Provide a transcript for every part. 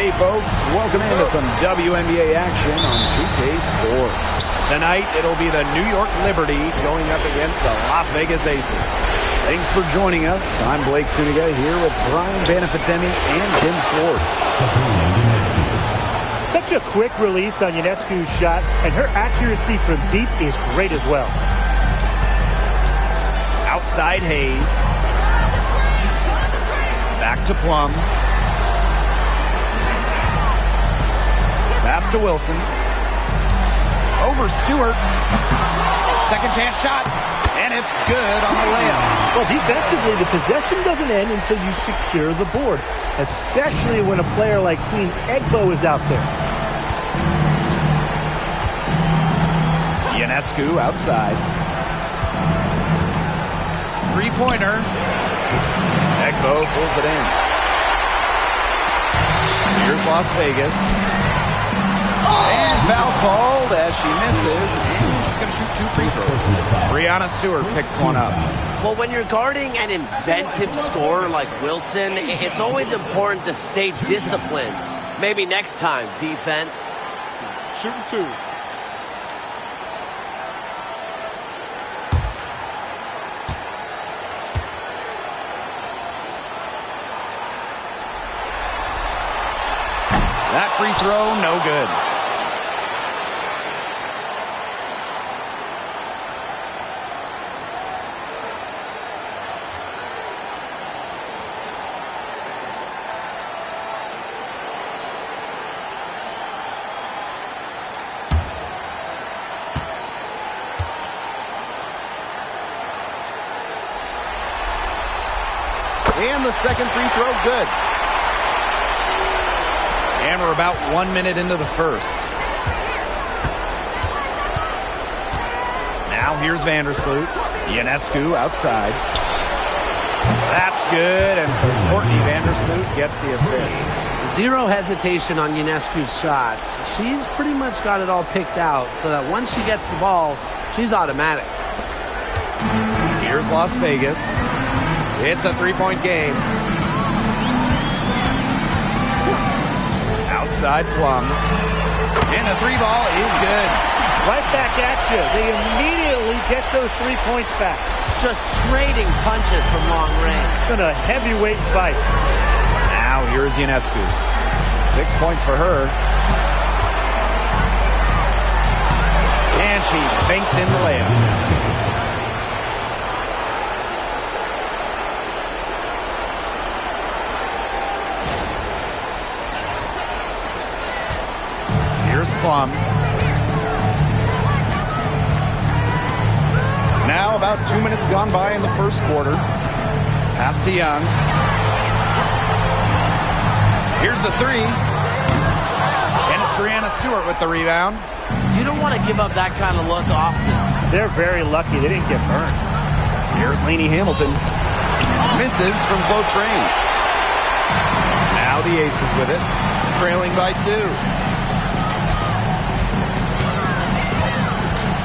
Hey folks, welcome into some WNBA action on 2K Sports. Tonight, it'll be the New York Liberty going up against the Las Vegas Aces. Thanks for joining us. I'm Blake Suniga here with Brian Banafitemi and Tim Swartz. Such a quick release on Ionescu's shot, and her accuracy from deep is great as well. Outside Hayes. Back to Plum. Pass to Wilson. Over Stewart. Second chance shot. And it's good on the layup. Well, defensively, the possession doesn't end until you secure the board, especially when a player like Queen Egbo is out there. Ionescu outside. Three-pointer. Egbo pulls it in. Here's Las Vegas. And foul called as she misses. And she's going to shoot 2 free throws. Breanna Stewart picks one up. Well, when you're guarding an inventive scorer like Wilson, it's always important to stay disciplined. Maybe next time, defense. Shooting 2. That free throw, no good. And the second free throw, good. And we're about 1 minute into the first. Now here's Vandersloot. Ionescu outside. That's good. And so Courtney Vandersloot gets the assist. Zero hesitation on Ionescu's shot. She's pretty much got it all picked out so that once she gets the ball, she's automatic. Here's Las Vegas. It's a three-point game. Outside Plum. And the three ball is good. Right back at you. They immediately get those 3 points back. Just trading punches from long range. It's been a heavyweight fight. Now here's Ionescu. 6 points for her. And she banks in the layup. Here's Plum. Now about 2 minutes gone by in the first quarter. Pass to Young. Here's the three. And it's Breanna Stewart with the rebound. You don't want to give up that kind of look often. They're very lucky they didn't get burned. Here's Lainey Hamilton. Misses from close range. Now the Aces with it. Trailing by 2.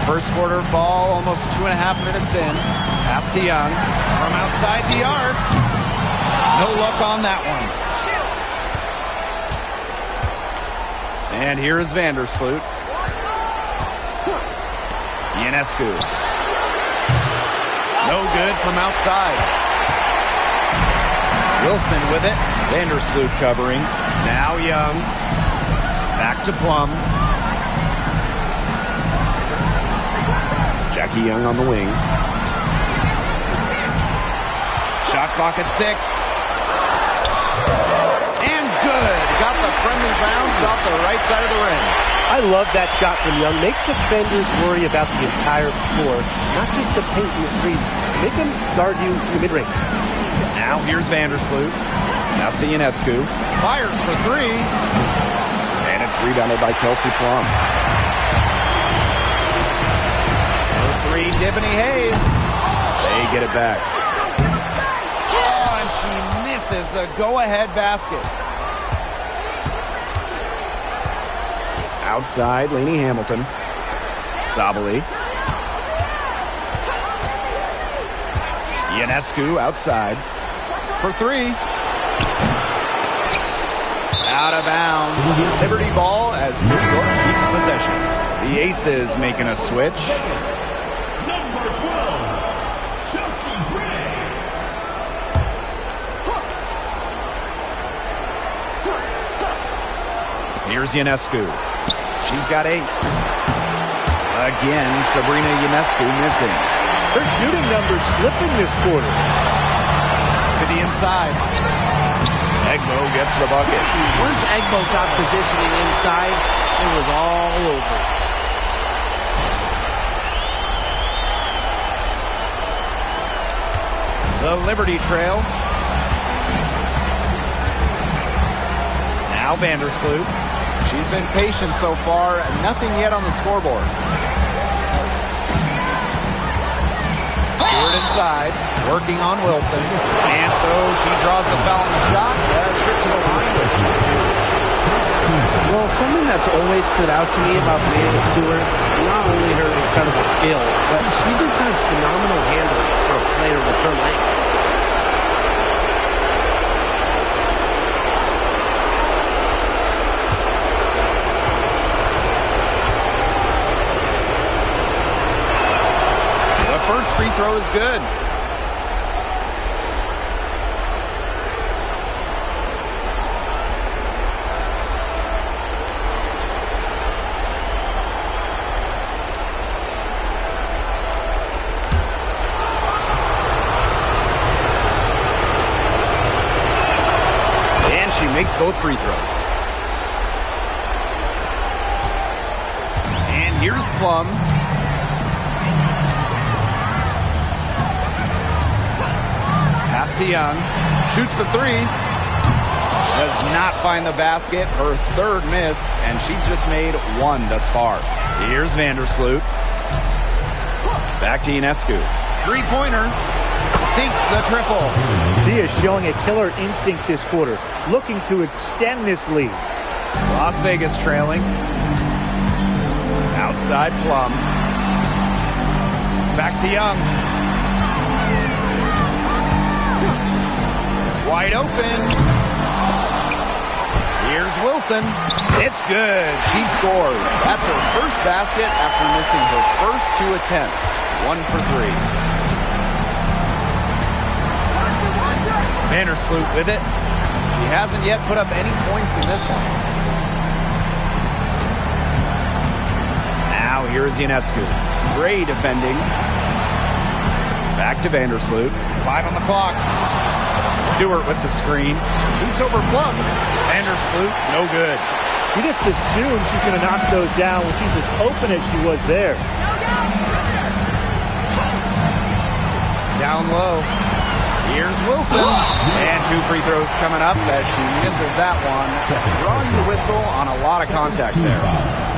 First quarter ball, almost 2.5 minutes in. Pass to Young from outside the arc. No luck on that one. And here is Vandersloot. Ionescu. No good from outside. Wilson with it. Vandersloot covering. Now Young. Back to Plum. Jackie Young on the wing. Shot clock at 6. And good. Got the friendly bounce off the right side of the ring. I love that shot from Young. Make defenders worry about the entire floor, not just the paint and the threes. Make them guard you in the mid-range. Now here's Vandersloot. Pass to Ionescu. Fires for 3. And it's rebounded by Kelsey Plum. Tiffany Hayes. They get it back. Oh, and she misses the go-ahead basket. Outside, Lainey Hamilton. Sabali. Ionescu outside for 3. Out of bounds. Liberty ball as New York keeps possession. The Aces making a switch. Number 12, Chelsea Gray. Here's Ionescu. She's got 8. Again, Sabrina Ionescu missing. Her shooting numbers slipping this quarter. To the inside. Egbo gets the bucket. Once Egbo got positioning inside, it was all over. The Liberty trail. Now Vandersloot. She's been patient so far. Nothing yet on the scoreboard. Stewart inside, working on Wilson. And so she draws the foul on the shot. Trip to the line. Well, something that's always stood out to me about Brianna Stewart, not only her incredible skill, but she just has phenomenal handles for a player with her length. The first free throw is good. Makes both free throws. And here's Plum. Pass to Young. Shoots the 3. Does not find the basket. Her 3rd miss, and she's just made 1 thus far. Here's Vandersloot. Back to Ionescu. 3-pointer. Sinks the triple. She is showing a killer instinct this quarter, looking to extend this lead. Las Vegas trailing. Outside Plum. Back to Young. Wide open. Here's Wilson. It's good. She scores. That's her first basket after missing her first 2 attempts. 1 for 3. Vandersloot with it. She hasn't yet put up any points in this one. Now here's Ionescu. Gray defending. Back to Vandersloot. 5 on the clock. Stewart with the screen. Shoots over Plum. Vandersloot, no good. You just assume she's going to knock those down when she's as open as she was there. Down low. Here's Wilson. And 2 free throws coming up as she misses that one. Drawing the whistle on a lot of contact there.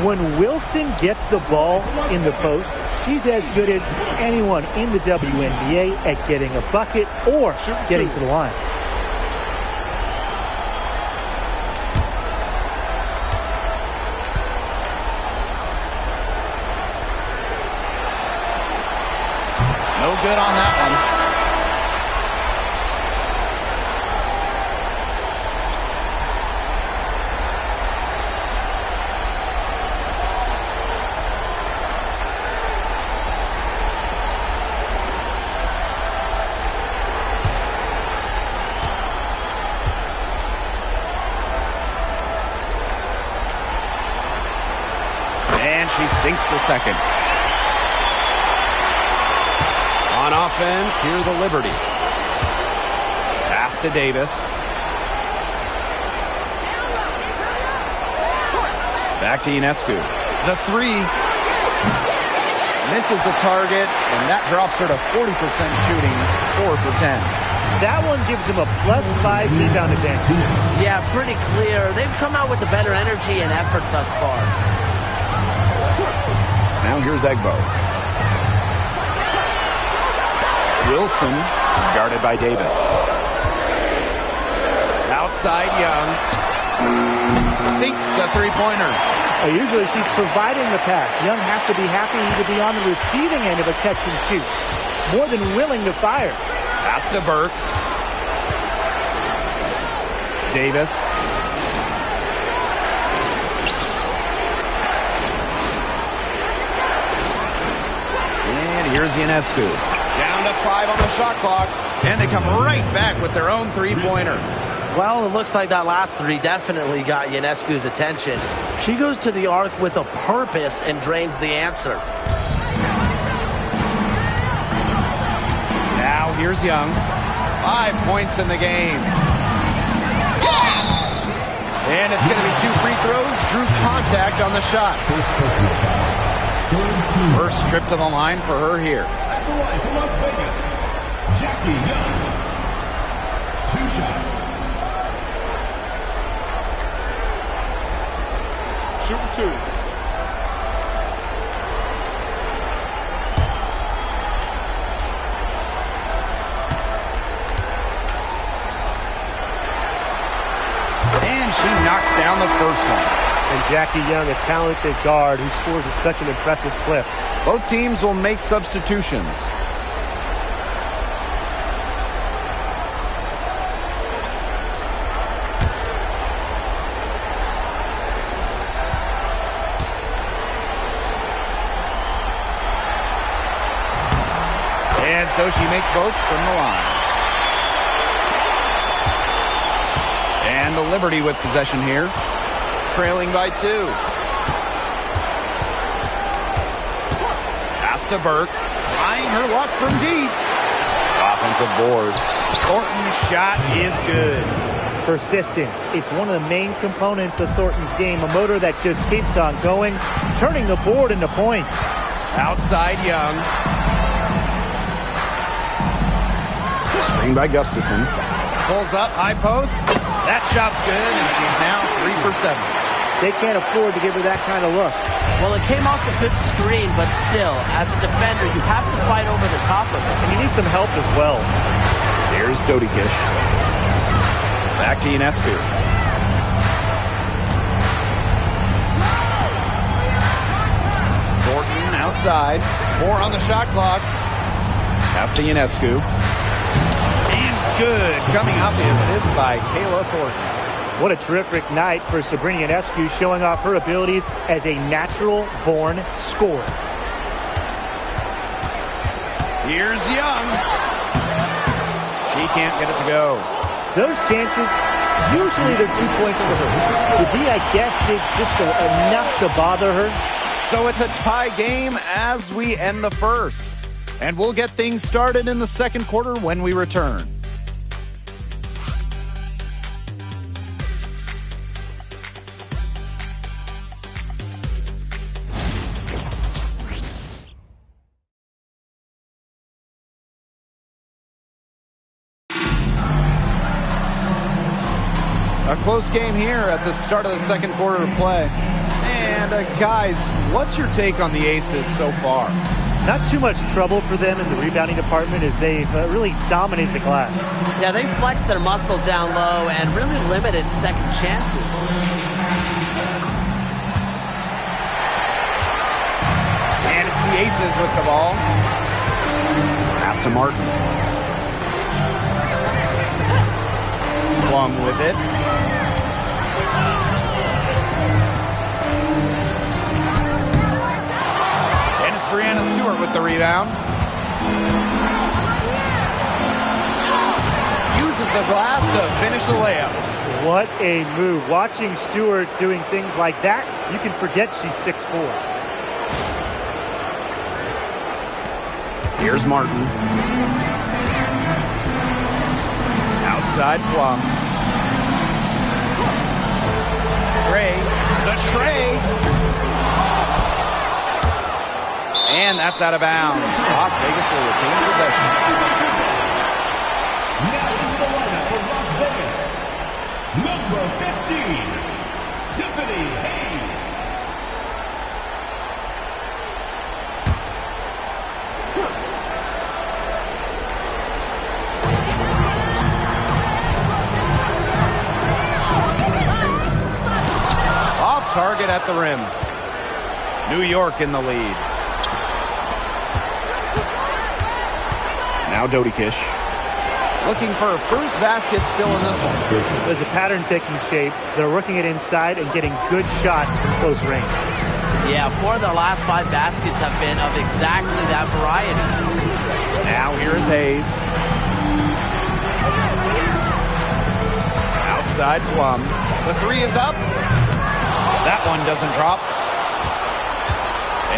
When Wilson gets the ball in the post, she's as good as anyone in the WNBA at getting a bucket or getting to the line. No good on that one. And she sinks the second. On offense, here the Liberty. Pass to Davis. Back to Ionescu. The 3. Misses the target, and that drops her to 40% shooting, 4 for 10. That one gives them a +5 rebound advantage. Yeah, pretty clear. They've come out with the better energy and effort thus far. Now here's Egbo. Wilson, guarded by Davis. Outside Young. Sinks the 3-pointer. Usually she's providing the pass. Young has to be happy to be on the receiving end of a catch and shoot. More than willing to fire. Pass to Burke. Davis. Here's Ionescu. Down to 5 on the shot clock. And they come right back with their own three-pointers. Well, it looks like that last three definitely got Ionescu's attention. She goes to the arc with a purpose and drains the answer. Now here's Young. 5 points in the game. And it's going to be 2 free throws. Drew contact on the shot. First trip to the line for her here. At the line for Las Vegas, Jackie Young. 2 shots. Shooting 2. And she knocks down the first one. And Jackie Young, a talented guard who scores at such an impressive clip. Both teams will make substitutions. And so she makes both from the line. And the Liberty with possession here. Trailing by 2. Pass to Burke. Trying her luck from deep. Offensive board. Thornton's shot is good. Persistence. It's one of the main components of Thornton's game. A motor that just keeps on going, turning the board into points. Outside Young. Screen by Gustafson. Pulls up, high post. That shot's good, and she's now 3 for 7. They can't afford to give her that kind of look. Well, it came off a good screen, but still, as a defender, you have to fight over the top of it. And you need some help as well. There's Dodikish. Back to Ionescu. Thornton outside. 4 on the shot clock. Pass to Ionescu. And good. Coming up, the assist by Kayla Thornton. What a terrific night for Sabrina Ionescu, showing off her abilities as a natural-born scorer. Here's Young. She can't get it to go. Those chances, usually they're 2 points for her. To be, I guess, just enough to bother her. So it's a tie game as we end the first. And we'll get things started in the second quarter when we return. A close game here at the start of the second quarter of play. And guys, what's your take on the Aces so far? Not too much trouble for them in the rebounding department as they've really dominated the glass. Yeah, they flexed their muscle down low and really limited second chances. And it's the Aces with the ball. Pass to Martin. Plum with it. And it's Brianna Stewart with the rebound. Uses the glass to finish the layup. What a move. Watching Stewart doing things like that, you can forget she's 6'4". Here's Martin. Outside Plum. Gray. The tray. And that's out of bounds. Las Vegas will retain possession. Now into the lineup for Las Vegas, number 15, Tiffany Hayes. Off target at the rim. New York in the lead. Now Dodikish. Looking for a first basket still in this one. There's a pattern taking shape. They're working it inside and getting good shots from close range. Yeah, 4 of their last 5 baskets have been of exactly that variety. Now here is Hayes. Outside Plum. The 3 is up. That one doesn't drop.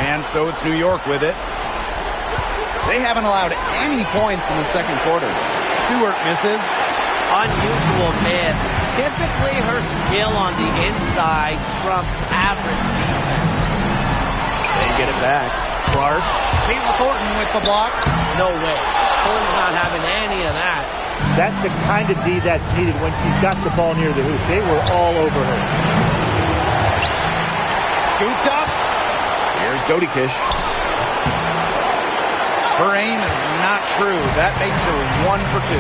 And so it's New York with it. They haven't allowed any points in the second quarter. Stewart misses. Unusual miss. Typically her skill on the inside trumps average defense. They get it back. Clark. Caitlin Thornton with the block. No way. Thornton's not having any of that. That's the kind of D that's needed when she's got the ball near the hoop. They were all over her. Scooped up. Here's Dodikish. Her aim is not true. That makes her 1 for 2.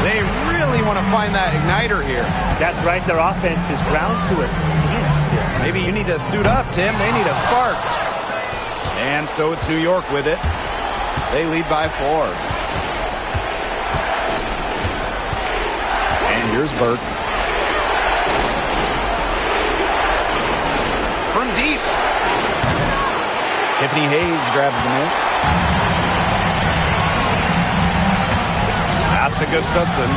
They really want to find that igniter here. That's right. Their offense is ground to a standstill. Maybe you need to suit up, Tim. They need a spark. And so it's New York with it. They lead by 4. And here's Burke. From deep. Tiffany Hayes grabs the miss. Pass to Gustafson.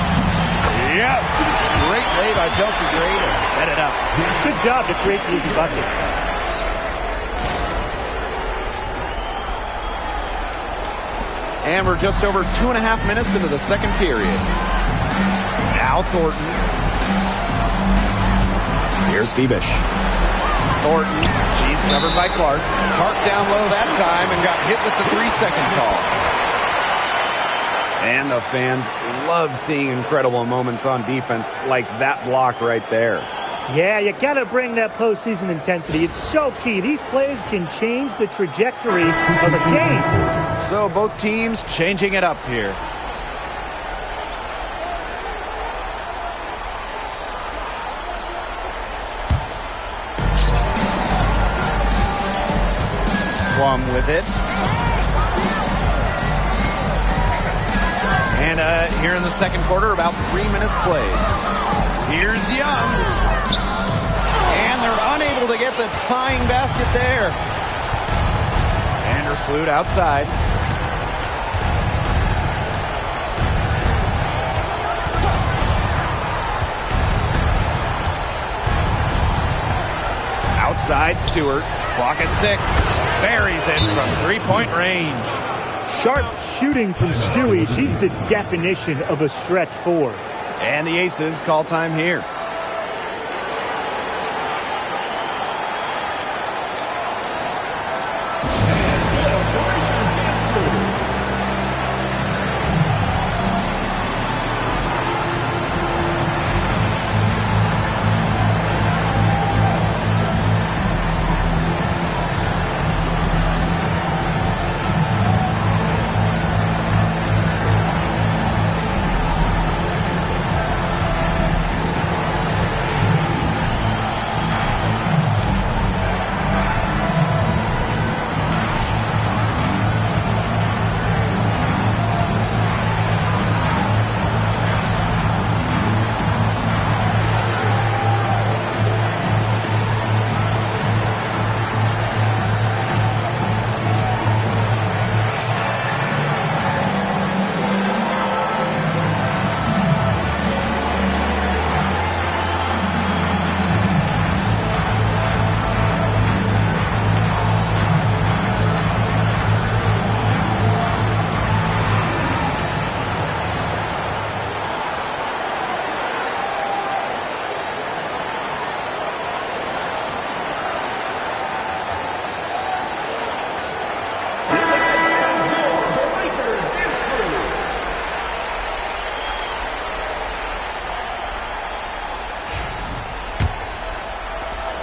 Yes! Great play by Chelsea Gray to set it up. Good job to create the easy bucket. And we're just over 2.5 minutes into the second period. Now Thornton. Here's Febish. Thornton. She's covered by Clark. Clark down low that time and got hit with the 3-second call. And the fans love seeing incredible moments on defense like that block right there. Yeah, you got to bring that postseason intensity. It's so key. These plays can change the trajectory of a game. So both teams changing it up here. Plum with it. And here in the second quarter, about 3 minutes played. Here's Young. And they're unable to get the tying basket there. Vandersloot outside. Outside Stewart. Clock at 6. Buries it from 3-point range. Sharp shooting from Stewie. She's the definition of a stretch 4. And the Aces call time here.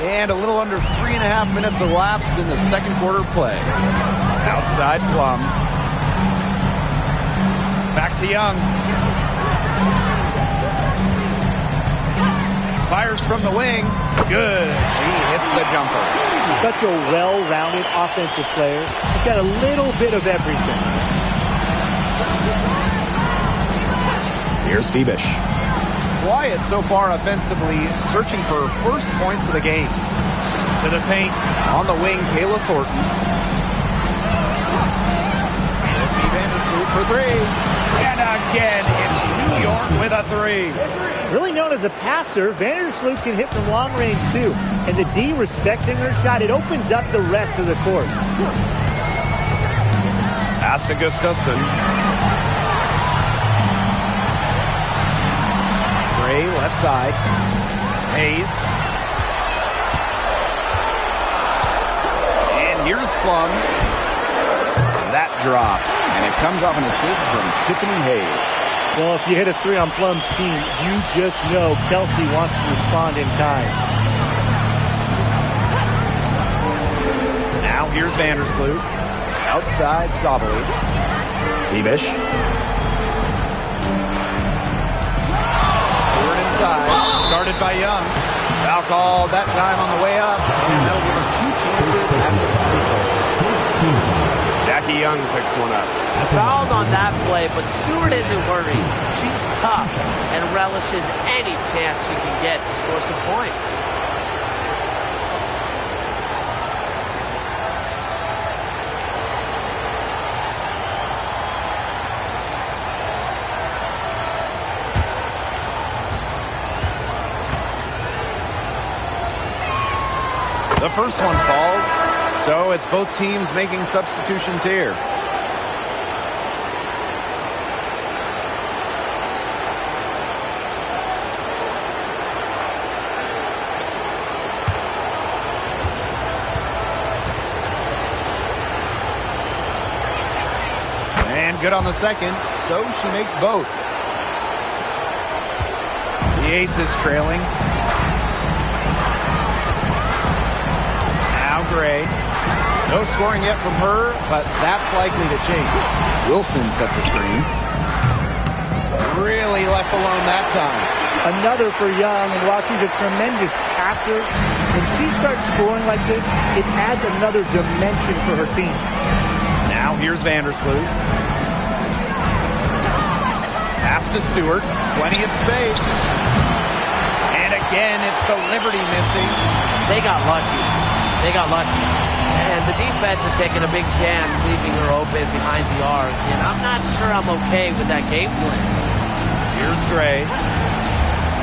And a little under 3.5 minutes elapsed in the second quarter play. Outside Plum. Back to Young. Fires from the wing. Good. He hits the jumper. Such a well-rounded offensive player. He's got a little bit of everything. Here's Febish. Quiet so far offensively, searching for first points of the game. To the paint. On the wing, Kayla Thornton. Vandersloot for three. And again, it's New York with a three. Really known as a passer, Vandersloot can hit from long range too. And the D respecting her shot, it opens up the rest of the court. Pass to Gustafson. Gray, left side. Hayes. And here's Plum. That drops, and it comes off an assist from Tiffany Hayes. Well, if you hit a three on Plum's team, you just know Kelsey wants to respond in kind. Now here's Vandersloot. Outside Sabali. Bebish. Forward inside. Guarded by Young. Foul called that time on the way up. And they'll give her 2 chances at the Jackie Young picks one up. Fouled on that play, but Stewart isn't worried. She's tough and relishes any chance she can get to score some points. The first one falls, so it's both teams making substitutions here. And good on the second, so she makes both. The Aces trailing. Gray. No scoring yet from her, but that's likely to change. Wilson sets a screen. Really left alone that time. Another for Young, and while she's a tremendous passer, when she starts scoring like this, it adds another dimension for her team. Now here's Vandersloot. Pass to Stewart. Plenty of space. And again, it's the Liberty missing. They got lucky. They got lucky. And the defense is taking a big chance leaving her open behind the arc. And I'm not sure I'm okay with that game plan. Here's Gray.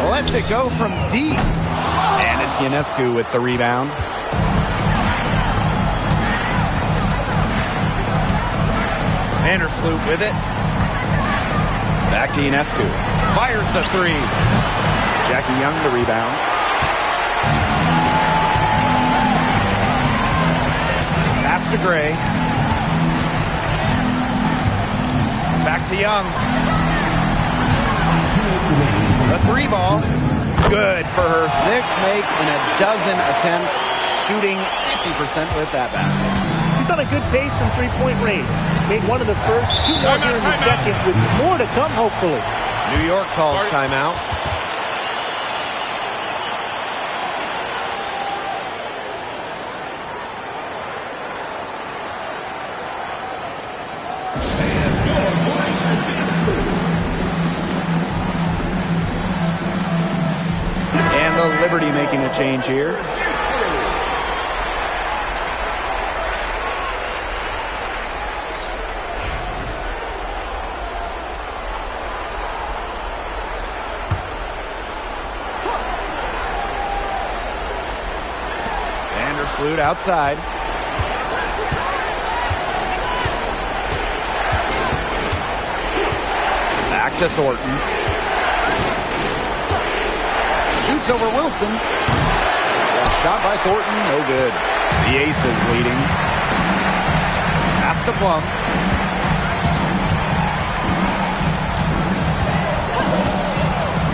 Lets it go from deep. And it's Ionescu with the rebound. Vandersloot with it. Back to Ionescu. Fires the three. Jackie Young the rebound. Pass to Gray. Back to Young. The three ball. Good for her sixth make in a dozen attempts, shooting 50% with that basket. She's on a good pace from three-point range. Made one of the first, 2 more here in the second, with more to come, hopefully. New York calls timeout. And the Liberty making a change here. Vandersloot outside. Back to Thornton. Shoots over Wilson. Shot by Thornton, no good. The Aces leading. Pass to Plum.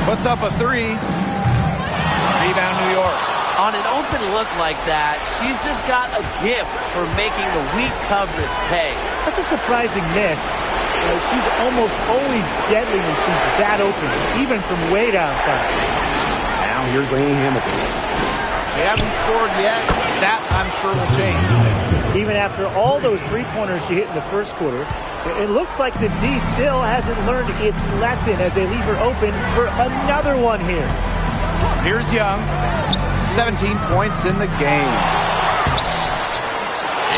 Puts up a three. Rebound New York. On an open look like that, she's just got a gift for making the weak coverage pay. That's a surprising miss. She's almost always deadly when she's that open, even from way downtown. Now here's Lainey Hamilton. She hasn't scored yet. That, I'm sure, will change. Even after all those three-pointers she hit in the first quarter, it looks like the D still hasn't learned its lesson as they leave her open for another one here. Here's Young. 17 points in the game.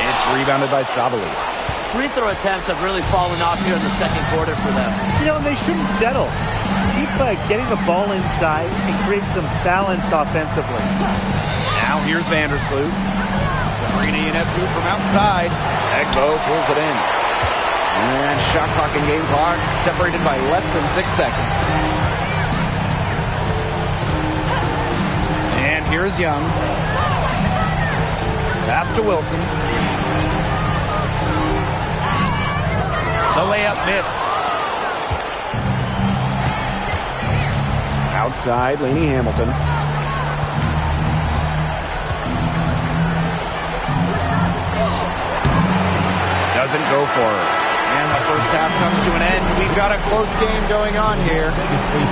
It's rebounded by Sabali. Free throw attempts have really fallen off here in the second quarter for them. You know, and they shouldn't settle. Keep getting the ball inside and create some balance offensively. Now here's Vandersloot. Sabrina Ionescu from outside. Egbo pulls it in. And shot clock and game clock separated by less than 6 seconds. And here's Young. Pass to Wilson. The layup missed. Outside, Lainey Hamilton. Doesn't go for her. And the first half comes to an end. We've got a close game going on here.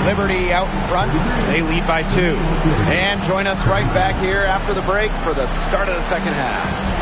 Liberty out in front. They lead by 2. And join us right back here after the break for the start of the second half.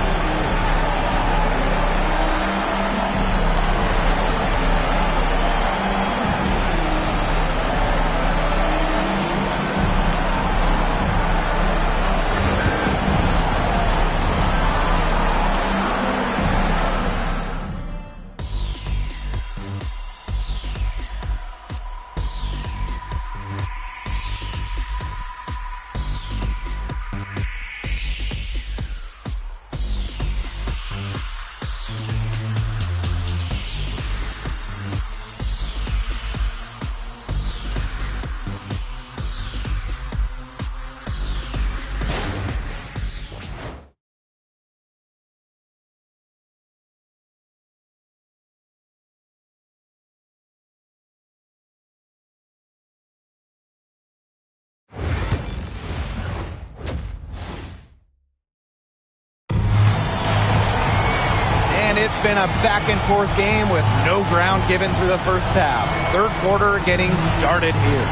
It's been a back-and-forth game with no ground given through the first half. Third quarter getting started here.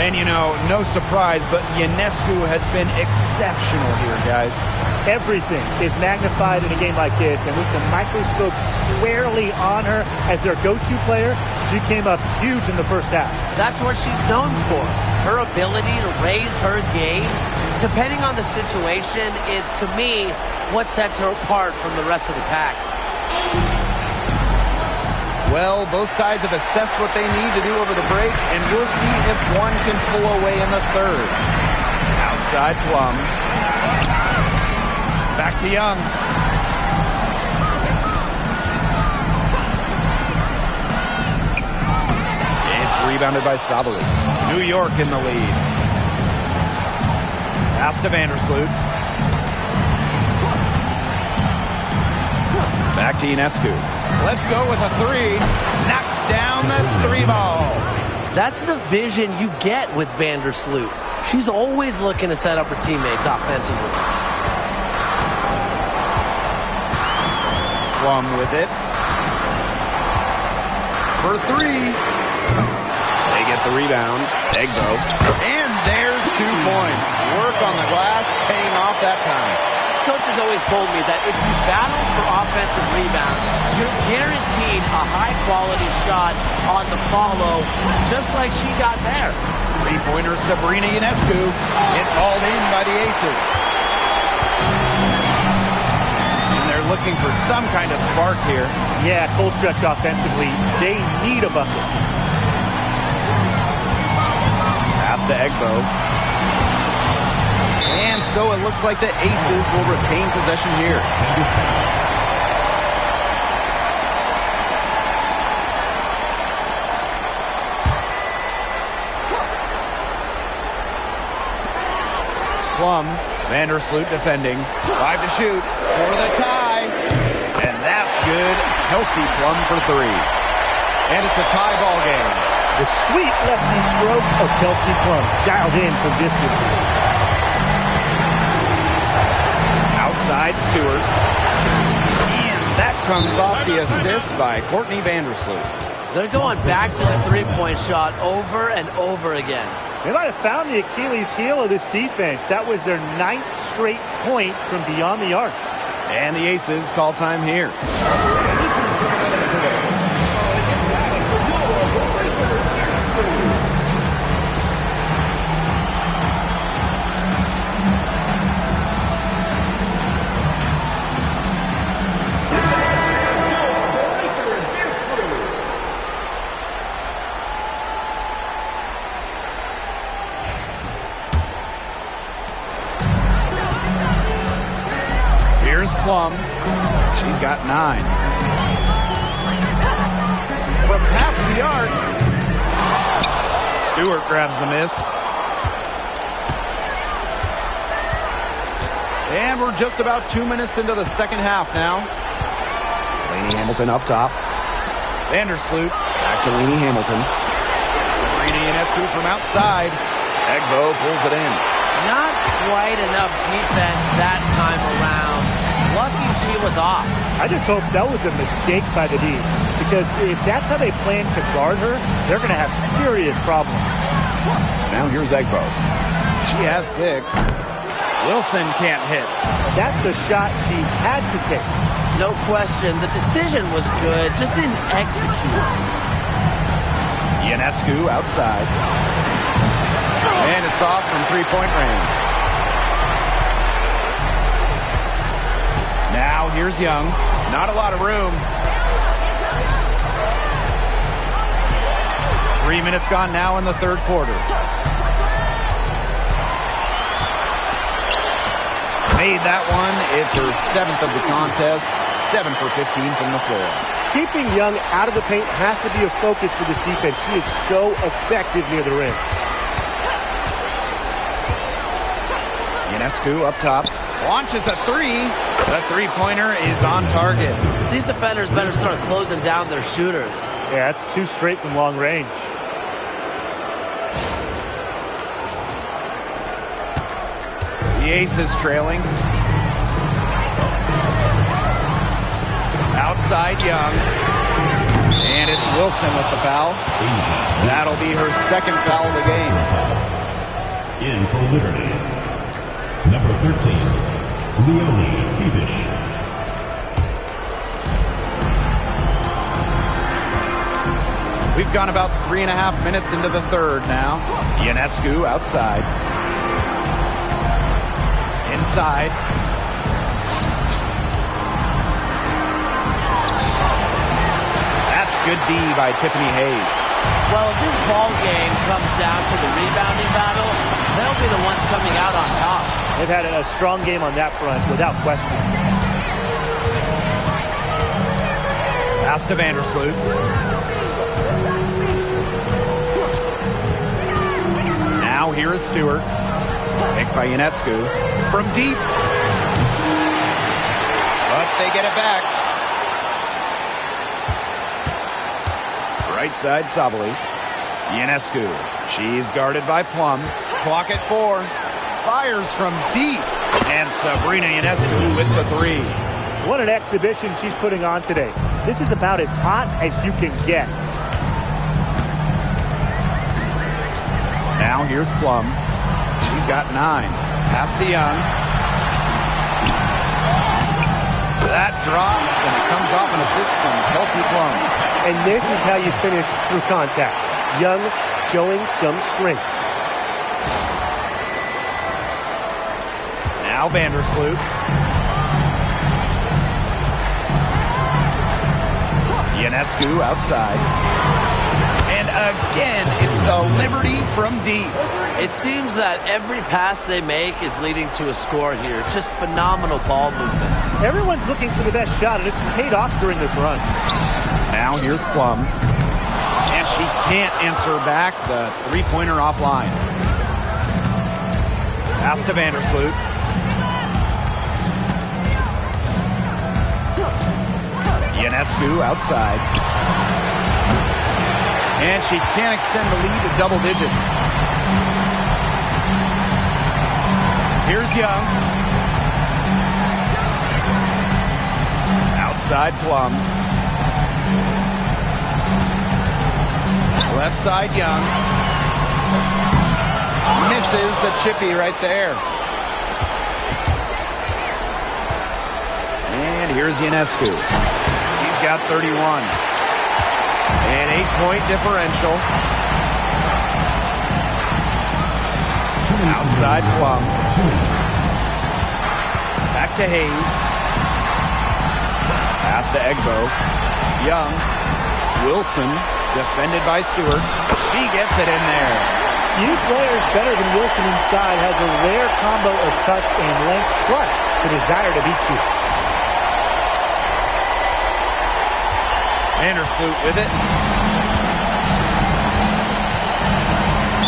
And, you know, no surprise, but Ionescu has been exceptional here, guys. Everything is magnified in a game like this, and with the microscope squarely on her as their go-to player, she came up huge in the first half. That's what she's known for. Her ability to raise her game, depending on the situation, is, to me, what sets her apart from the rest of the pack. Well, both sides have assessed what they need to do over the break, and we'll see if one can pull away in the third. Outside Plum. Back to Young. It's rebounded by Sabali. New York in the lead. Pass to Vandersloot. Back to Ionescu. Let's go with a 3. Knocks down the 3 ball. That's the vision you get with Vandersloot. She's always looking to set up her teammates offensively. Plum with it. For 3. They get the rebound. Egbo. And there's 2 points. Work on the glass, paying off that time. Coach has always told me that if you battle for offensive rebounds, you're guaranteed a high-quality shot on the follow, just like she got there. Three-pointer Sabrina Ionescu. It's hauled in by the Aces. And they're looking for some kind of spark here. Yeah, cold stretch offensively. They need a bucket. Pass to Egbo. And so it looks like the Aces will retain possession here. Plum, Vandersloot defending. 5 to shoot for the tie. And that's good. Kelsey Plum for 3. And it's a tie ball game. The sweet lefty stroke of Kelsey Plum, dialed in from distance. Outside Stewart. And that comes off the assist by Courtney Vandersloot. They're going back to the three-point shot over and over again. They might have found the Achilles heel of this defense. That was their 9th straight point from beyond the arc. And the Aces call time here. here's Plum. She's got 9. From past the arc, Stewart grabs the miss. And we're just about 2 minutes into the second half now. Lainey Hamilton up top. Vandersloot back to Lainey Hamilton. Sabrina Ionescu from outside. Egbo pulls it in. Not quite enough defense that time around. Lucky she was off. I just hope that was a mistake by the D, because if that's how they plan to guard her, they're going to have serious problems. Now here's Egbo. She has 6. Wilson can't hit. That's the shot she had to take. No question. The decision was good, just didn't execute. Ionescu outside. And it's off from three-point range. Now here's Young. Not a lot of room. 3 minutes gone now in the third quarter. Made that one. It's her 7th of the contest. 7 for 15 from the floor. Keeping Young out of the paint has to be a focus for this defense. She is so effective near the rim. Ionescu up top. Launches a 3. The three-pointer is on target. These defenders better start closing down their shooters. Yeah, that's 2 straight from long range. The Aces trailing. Outside Young. And it's Wilson with the foul. That'll be her 2nd foul of the game. In for Liberty, number 13, Leonie Phoebish. We've gone about 3.5 minutes into the third now. Ionescu outside. Inside. That's good D by Tiffany Hayes. Well, if this ball game comes down to the rebounding battle, they'll be the ones coming out on top. They've had a strong game on that front, without question. Pass to Vandersloot. Now here is Stewart. Picked by Ionescu. From deep. But they get it back. Right side Sabali. Ionescu. She's guarded by Plum. Clock at 4. Fires from deep. And Sabrina Ionescu with the 3. What an exhibition she's putting on today. This is about as hot as you can get. Now here's Plum. She's got 9. Pass to Young. That drops, and it comes off an assist from Kelsey Plum. And this is how you finish through contact. Young showing some strength. Now Vandersloot. Ionescu outside. And again, it's the Liberty from deep. It seems that every pass they make is leading to a score here. Just phenomenal ball movement. Everyone's looking for the best shot, and it's paid off during this run. Now here's Plum. And she can't answer back the three-pointer offline. Pass to Vandersloot. Ionescu outside. And she can't extend the lead to double digits. Here's Young. Outside Plum. Left side Young. Misses the chippy right there. And here's Ionescu. He's got 31. An 8-point differential. Outside Plum. Back to Hayes. Pass to Egbo. Young. Wilson. Defended by Stewart. She gets it in there. Few players better than Wilson inside, has a rare combo of touch and length, plus the desire to beat you. Vandersloot with it.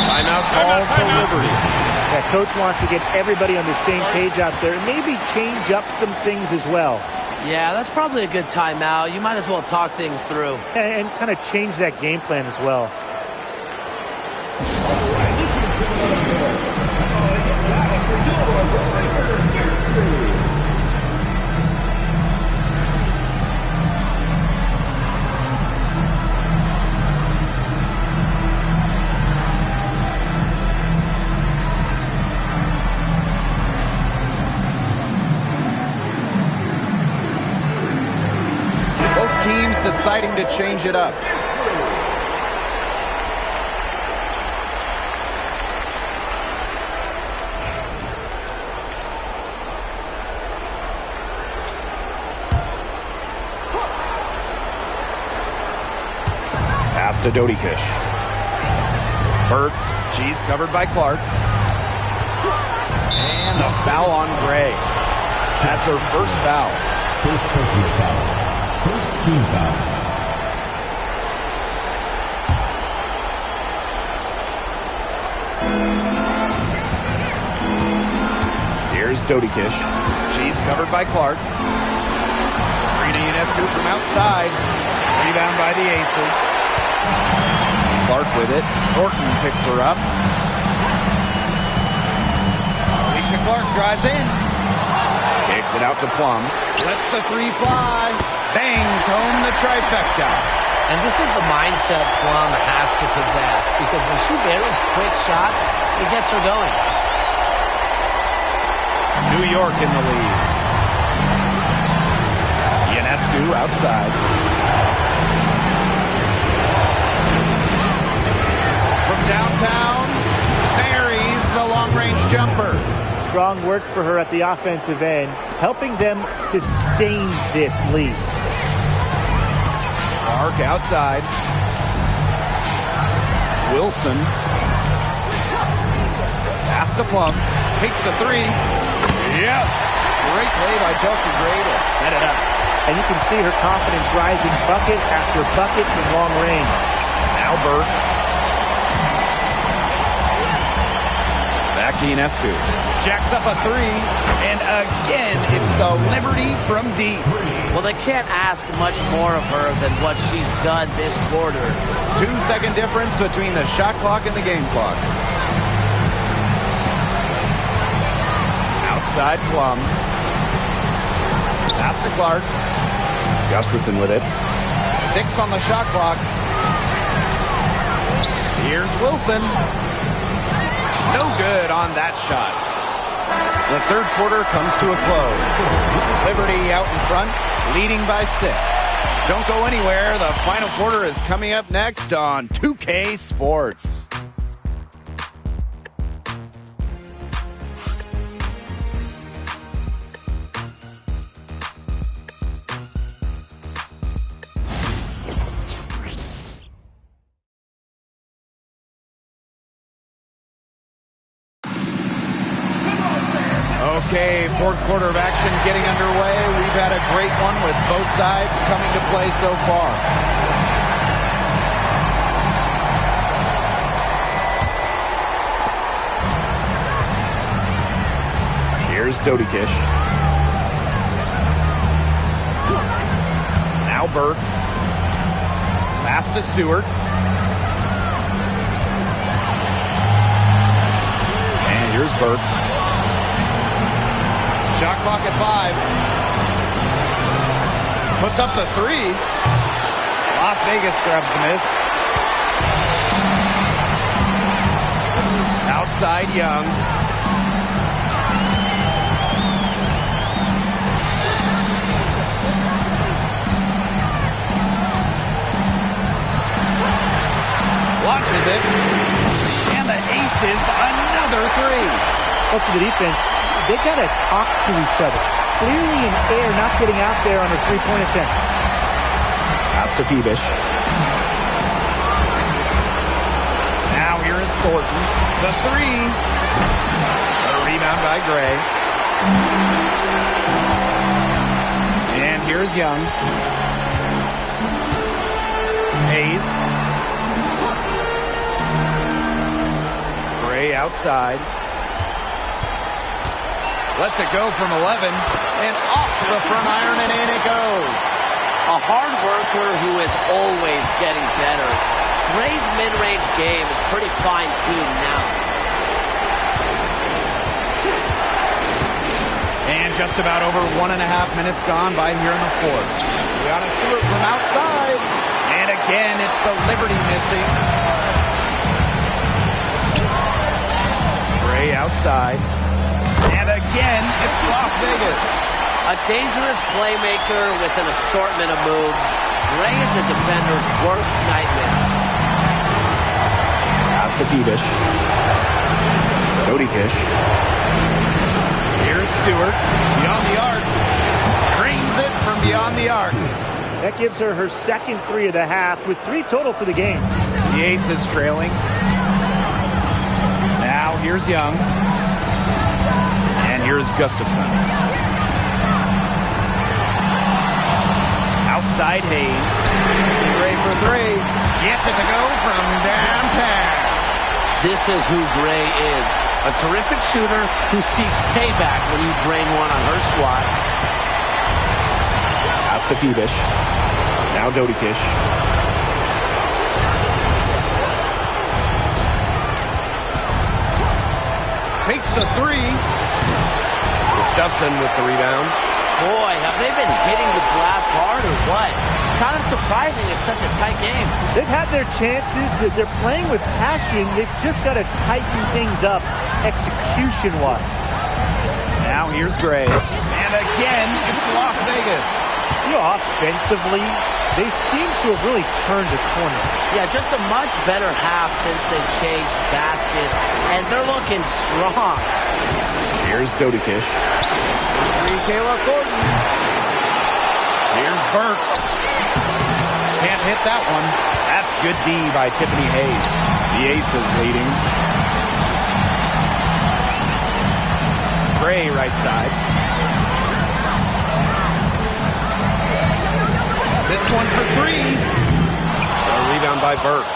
Timeout called to Liberty. Yeah, coach wants to get everybody on the same page out there and maybe change up some things as well. Yeah, that's probably a good timeout. You might as well talk things through. And kind of change that game plan as well. Teams deciding to change it up. Pass to Dodikish. Bird, she's covered by Clark. And a foul on Gray. That's her first foul. First personal foul. First team foul. Here's Dodikish. She's covered by Clark. Sabrina Ionescu from outside. Rebound by the Aces. Clark with it. Thornton picks her up. Alicia Clark drives in. Kicks it out to Plum. Lets the three fly. Bangs home the trifecta. And this is the mindset Plum has to possess, because when she barrels quick shots, it gets her going. New York in the lead. Ionescu outside. From downtown, buries the long-range jumper. Strong work for her at the offensive end, helping them sustain this lead. Clark outside. Wilson. Pass to Plum. Takes the three. Yes! Great play by Chelsea Gray to set it up. And you can see her confidence rising bucket after bucket from long range. Now Burke. Back to Ionescu. Jacks up a three. And again, it's the Liberty from deep. Well, they can't ask much more of her than what she's done this quarter. 2-second difference between the shot clock and the game clock. Outside Plum. Pass to Clark. Gustafson with it. 6 on the shot clock. Here's Wilson. No good on that shot. The third quarter comes to a close. Liberty out in front, leading by 6. Don't go anywhere. The final quarter is coming up next on 2K Sports. Okay, fourth quarter of action getting underway. We've had a great one with both sides coming to play so far. Here's Dodikish. Now Burke. Pass to Stewart. And here's Burke. Shot clock at 5. Puts up the 3. Las Vegas grabs the miss. Outside Young. Launches it. And the Aces another 3. Up to the defense. They got to talk to each other. Clearly in air, not getting out there on a three-point attempt. Pass to Phoebish. Now here is Thornton. The 3. A rebound by Gray. And here's Young. Hayes. Gray outside. Lets it go from 11 and off the front iron, and in it goes. A hard worker who is always getting better. Gray's mid-range game is pretty fine-tuned now. And just about over 1.5 minutes gone by here in the fourth. Brianna Stewart from outside. And again, it's the Liberty missing. Gray outside. And again, it's Las Vegas. A dangerous playmaker with an assortment of moves. Gray is a defender's worst nightmare. Pass to Phoebish. Cody Kish. Here's Stewart. Beyond the arc. Drains it from beyond the arc. That gives her her second three of the half with 3 total for the game. The Aces trailing. Now here's Young. And here's Gustafson. Outside Hayes. Gray for 3. Gets it to go from downtown. This is who Gray is. A terrific shooter who seeks payback when you drain one on her squad. Pass to Phoebish. Now Dodi Kish. Takes the 3. Gustafson with the rebound. Boy, have they been hitting the glass hard or what? Kind of surprising it's such a tight game. They've had their chances. They're playing with passion. They've just got to tighten things up execution-wise. Now here's Gray. And again, it's Las Vegas. You know, offensively, they seem to have really turned a corner. Yeah, just a much better half since they've changed baskets, and they're looking strong. Here's Dodi Kish. Kayla Thornton. Here's Burke. Can't hit that one. That's good D by Tiffany Hayes. The Aces leading. Gray right side. This one for 3. A rebound by Burke.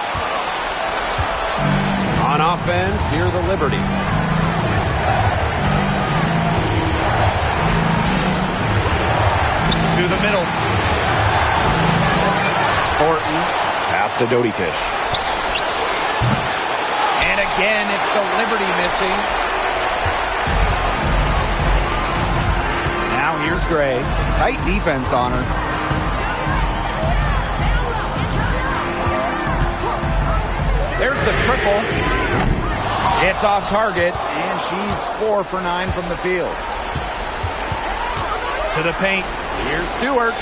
On offense, here the Liberty. To the middle. Thornton. Pass to Dodi Kish. And again, it's the Liberty missing. Now here's Gray. Tight defense on her. There's the triple. It's off target, and she's 4 for 9 from the field. To the paint. Here's Stewart.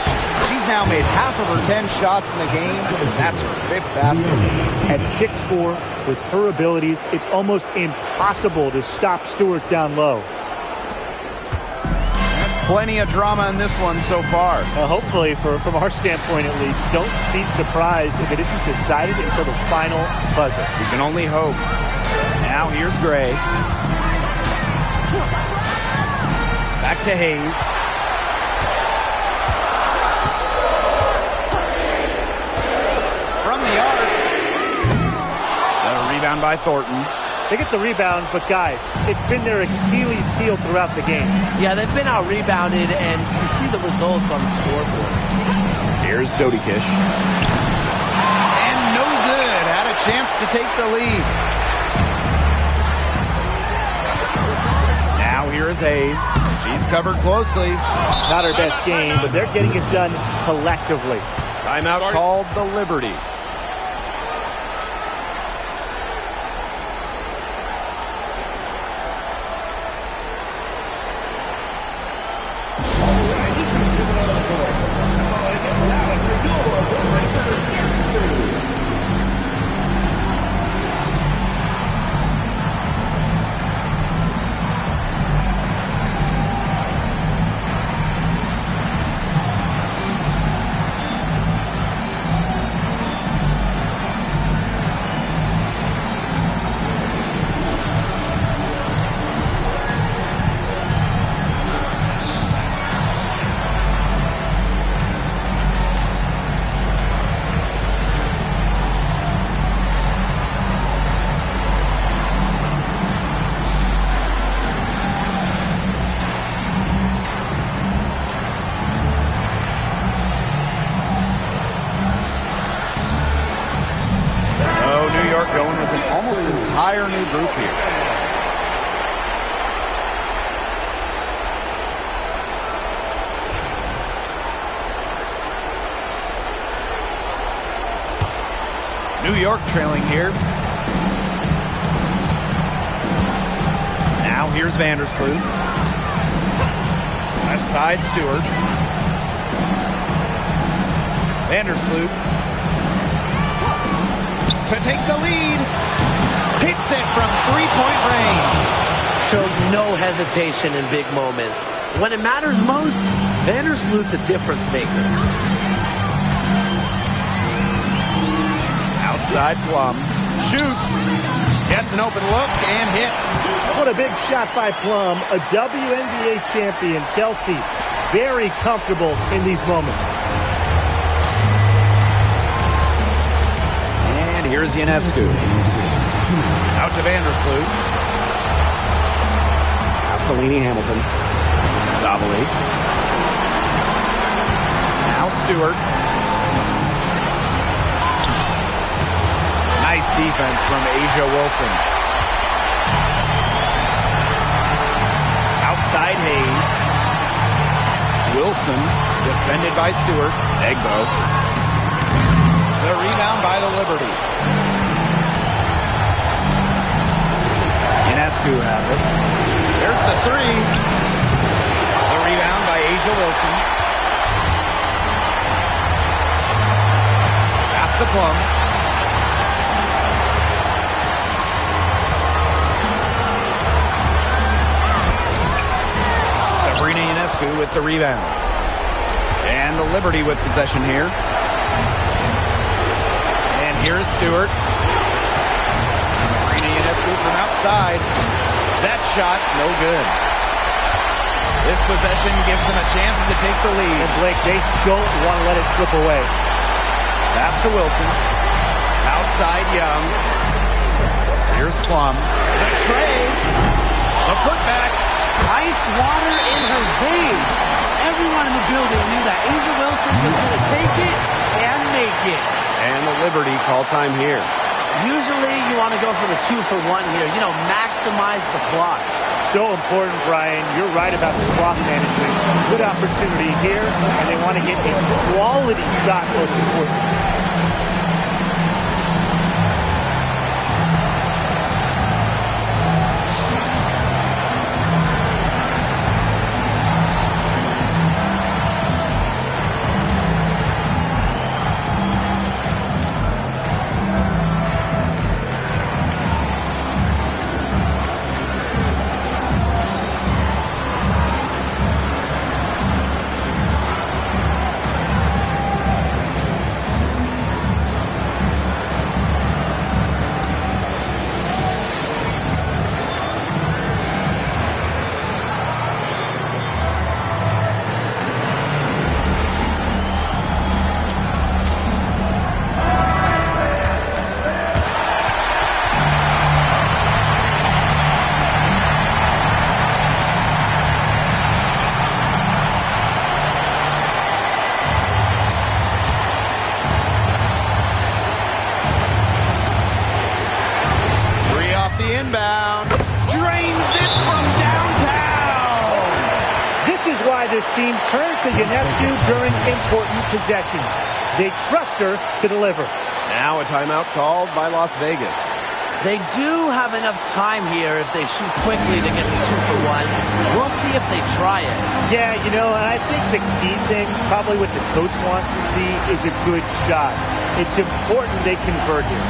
She's now made half of her 10 shots in the game. That's her 5th basket. At 6'4", with her abilities, it's almost impossible to stop Stewart down low. Plenty of drama in this one so far. Hopefully, from our standpoint at least, don't be surprised if it isn't decided until the final buzzer. We can only hope. Now here's Gray. Back to Hayes. From the arc. A rebound by Thornton. They get the rebound, but guys, it's been their Achilles heel throughout the game. Yeah, they've been out-rebounded, and you see the results on the scoreboard. Here's Dodi Kish. And no good. Had a chance to take the lead. Now here is Hayes. She's covered closely. Not her best game, but they're getting it done collectively. Timeout called the Liberty. entire new group here. New York trailing here. Now here's Vandersloot. Left side, Stewart. Vandersloot to take the lead. Hits it from three-point range. Shows no hesitation in big moments. When it matters most, Vandersloot's a difference maker. Outside Plum. Shoots. Gets an open look and hits. What a big shot by Plum. A WNBA champion, Kelsey. Very comfortable in these moments. And here's Ionescu. Out to Vandersloot. Castellini, Hamilton. Savali. Now Stewart. Nice defense from Asia Wilson. Outside Hayes. Wilson defended by Stewart. Egbo. The rebound by the Liberty. Ionescu has it. There's the three. The rebound by Asia Wilson. Pass to Plum. Sabrina Ionescu with the rebound. And the Liberty with possession here. And here's Stewart. Sabrina Ionescu from outside. That shot, no good. This possession gives them a chance to take the lead. And Blake, they don't want to let it slip away. Pass to Wilson. Outside Young. Here's Plum. The trade. The putback. Ice water in her veins. Everyone in the building knew that Asia Wilson was going to take it and make it. And the Liberty call time here. Usually you want to go for the 2-for-1 here. You know, maximize the clock. So important, Brian. You're right about the clock management. Good opportunity here, and they want to get a quality shot, most important. Inbound. Drains it from downtown. This is why this team turns to Ionescu during important possessions. They trust her to deliver. Now a timeout called by Las Vegas. They do have enough time here if they shoot quickly to get the 2-for-1. We'll see if they try it. Yeah, you know, and I think the key thing, probably what the coach wants to see, is a good shot. It's important they convert here.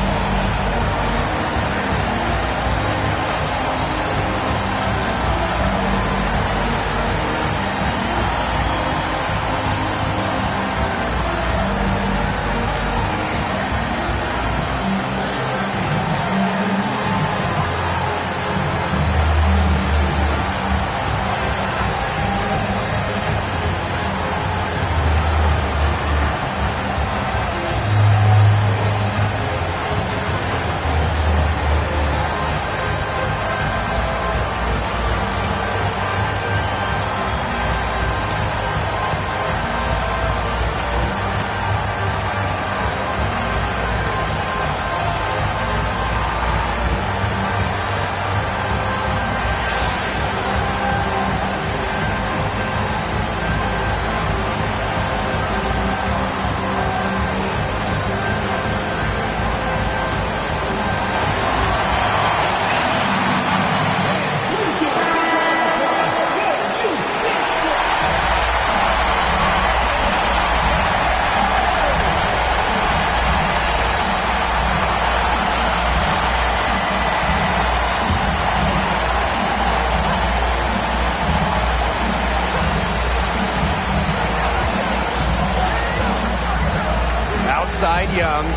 side, Young.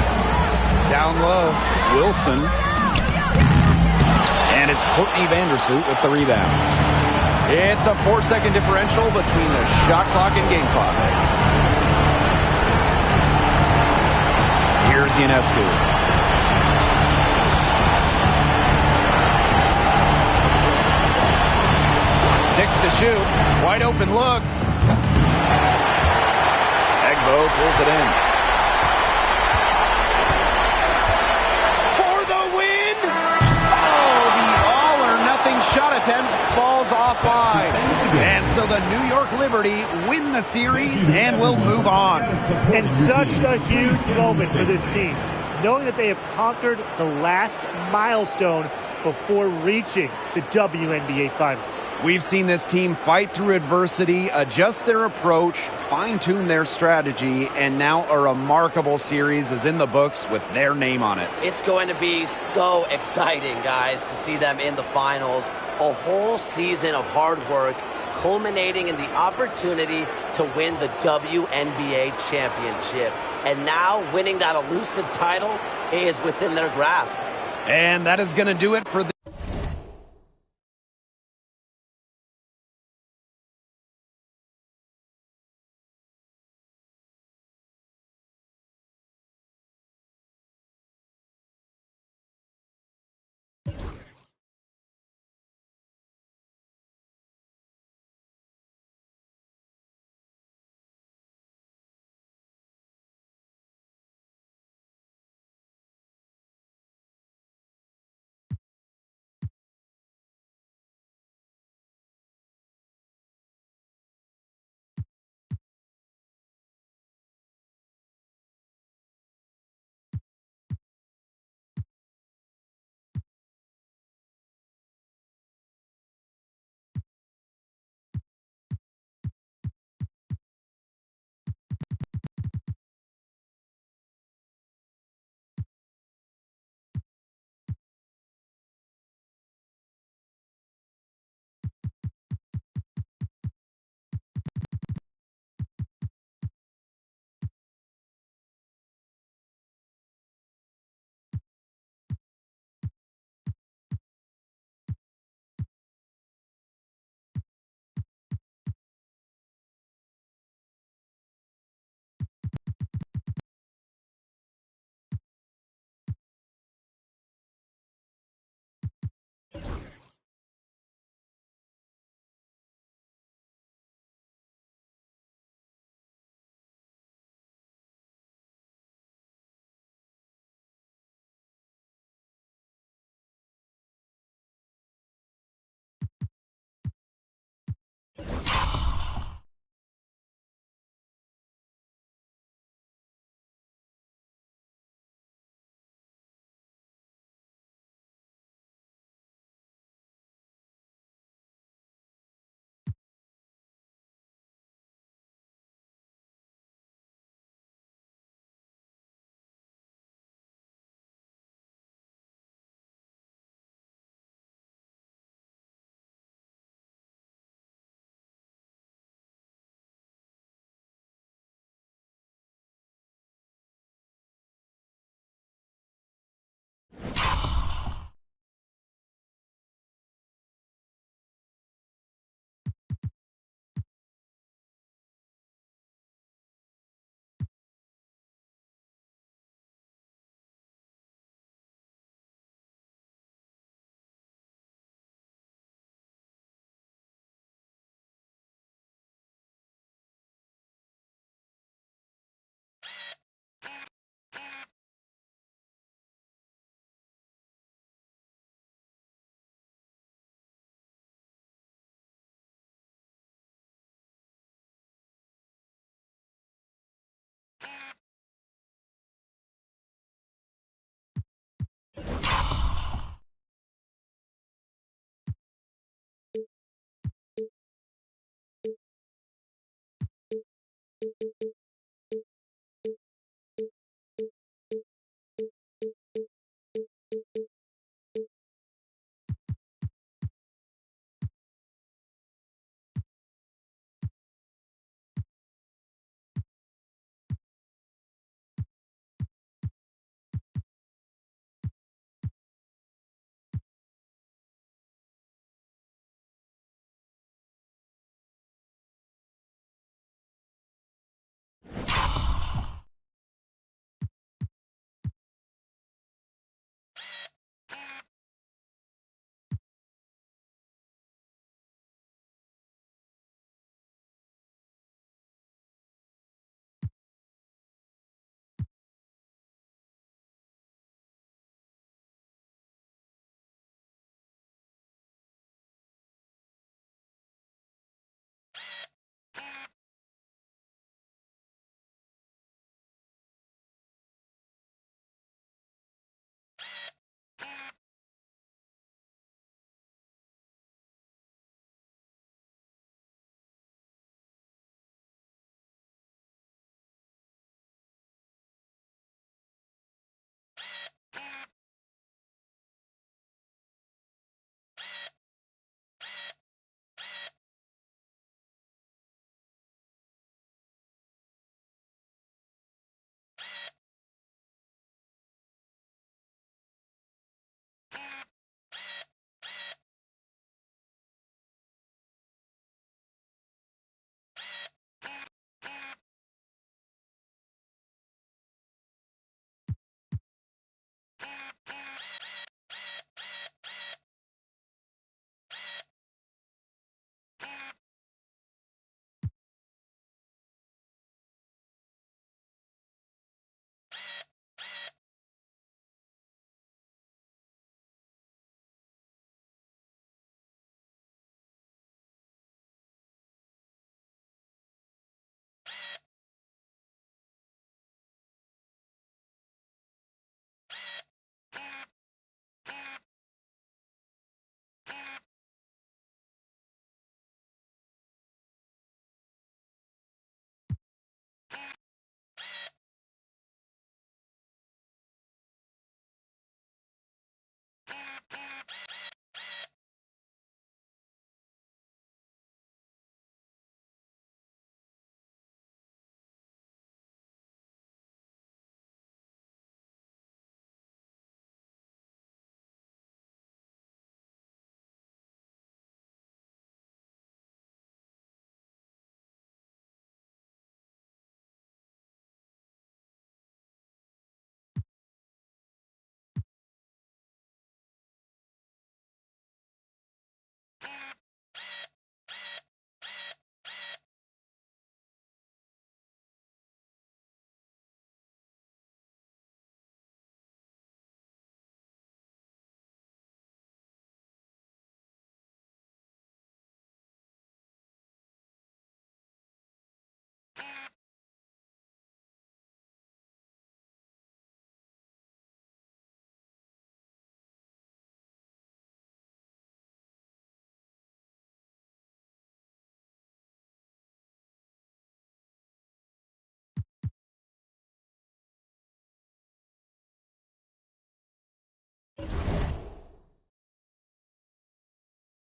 Down low, Wilson. And it's Courtney Vandersloot with the rebound. It's a 4-second differential between the shot clock and game clock. Here's Ionescu. 6 to shoot. Wide open look. Egbo pulls it in. For the win! Oh, the all-or-nothing shot attempt falls offline. And so the New York Liberty win the series and will move on. And such a huge moment for this team, knowing that they have conquered the last milestone before reaching the WNBA Finals. We've seen this team fight through adversity, adjust their approach, fine-tune their strategy, and now a remarkable series is in the books with their name on it. It's going to be so exciting, guys, to see them in the finals. A whole season of hard work culminating in the opportunity to win the WNBA championship. And now winning that elusive title is within their grasp. And that is going to do it for